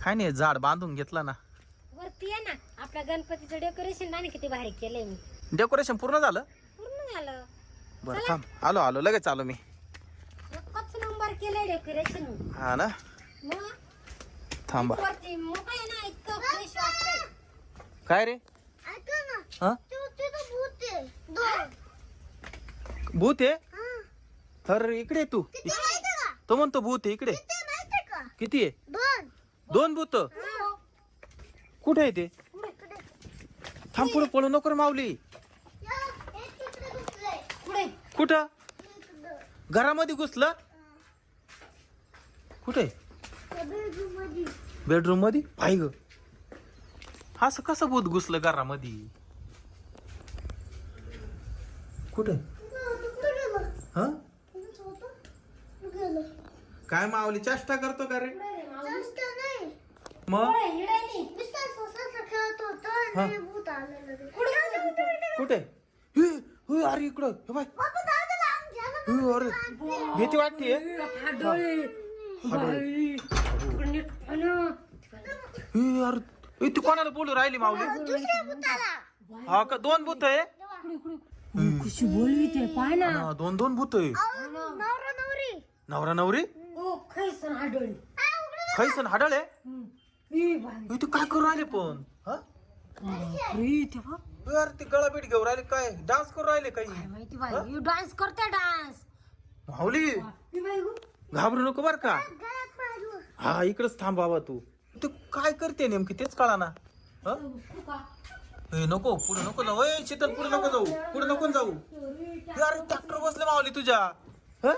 काय नाही झाड बांधून घेतलं ना. वरती आहे ना आपल्या गणपतीचं डेकोरेशन ना किती भारी केलंय मी. डेकोरेशन पूर्ण झालं. पूर्ण झालं. बरं थांब आलो आलो लगेच आलो मी. एकच नंबर केलंय डेकोरेशन. हा ना मग थांबा. वरती मोकळं आहे ना इतकं फ्रेश वाटतंय. काय रे ऐका ना हा तिथं भूत आहे दोन भूत आहे. तर इकडे ये तू. किती माहिती का तो म्हणतो भूत आहे इकडे. किती माहिती का किती आहे. दोन दोन भूत हो. कुठे आहे ते. इकडे थांब पुढे पळू नको रे माऊली. या, एक तिकडे घुसलंय. पुढे कुठं इकडं. घरामध्ये घुसलं. कुठे त्या bedroom मध्ये. बेडरूम मध्ये पाय ग. असं कसं भूत घुसलं घरामध्ये. कुठे कुठं गेलं? हा कुठं होतं? कुठं गेलं? काय माऊली चेष्टा करतो का रे. जास्त नाही. मग पुढे हिडे नाही. नुसतं असं खेळत होतं हा. आणि भूत आलेलं ते. कुठे हे, हे, अरे इकडं हे बाय. बाबा दादा लांब घ्या ना. हे, अरे भीती वाटते. अरे ए, तू कोणाला बोलू राहिली माऊली. दुसऱ्या भूताला. हा का दोन भूत आहे. कशी बोलवी ते पाय ना. हा, दोन दोन भूत आहे. नवरा नवरी. नवरा नवरी ओ खैसन आडळी. खैसन हाडळ आहे. ई बाई. ए, तू काय करू राहिले पण हा री तेव्हा ए, अरे ते गळा बीट घेऊन राहिले काय डान्स करू राहिले काही. काय माहिती बाई डान्स करते डान्स. माऊली ई बाई गो. घाबरू नको बर का. गळ्यात मारू. हा इकडच थांब बाबा तू. तू काय करते नेमकी तेच कळा ना. ए नको पुढे नको जाऊ. ए शीतल पुढे नको जाऊ. पुढे नको जाऊ. ए, अरे ट्रॅक्टर बसले मावली तुझ्या. हं?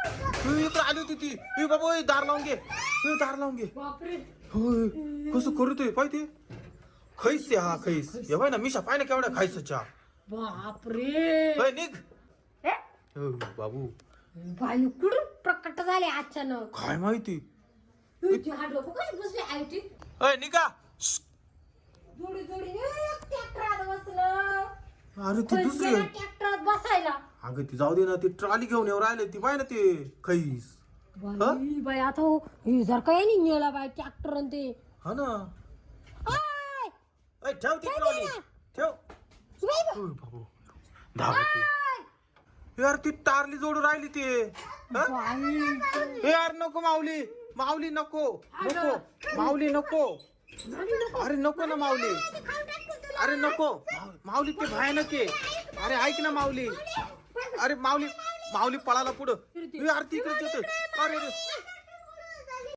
ए, इकडे आली होती ती. ए बाबा ओय, दार लावून घे. ए, दार लावून घे. बापरे. होय कसं करतोय पाहिजे. खैस आहे हा खैस. हे बाय ना मिशा पाय ना केवढ्या खायच्या. बापरे. निघ. ए, हो, बाबू बाई कुठून प्रकट झाले अचानक. काय माहिती. ती हा डोकं कशी बसली आयटी. अय निघा. जोडी जोडी एक ट्रॅक्टरात बसलं. अरे ती दुसरी आहे. ट्रॅक्टरात बसायला. अगं ती जाऊ दे ना ती ट्रॉली घेऊन येऊ राहिले ती पाय ना ते खैस. बाई बाई आता हे जर काही नाही नेला बाई ट्रॅक्टर आणि ते. हा ना. आय, अय ठेव ती ट्रॉली ठेव. बाई बाई. ओय बाबू धावते. यार ती तारली जोडून राहिली ती. हं? बाई. ए यार नको माऊली. माऊली नको नको माऊली नको. अरे नको ना माऊली. अरे नको माऊली ते भयानक आहे. अरे ऐक ना माऊली. अरे माऊली माऊली पळाला पुढं. ए, यार ती इकडे येतोय. अरे अरे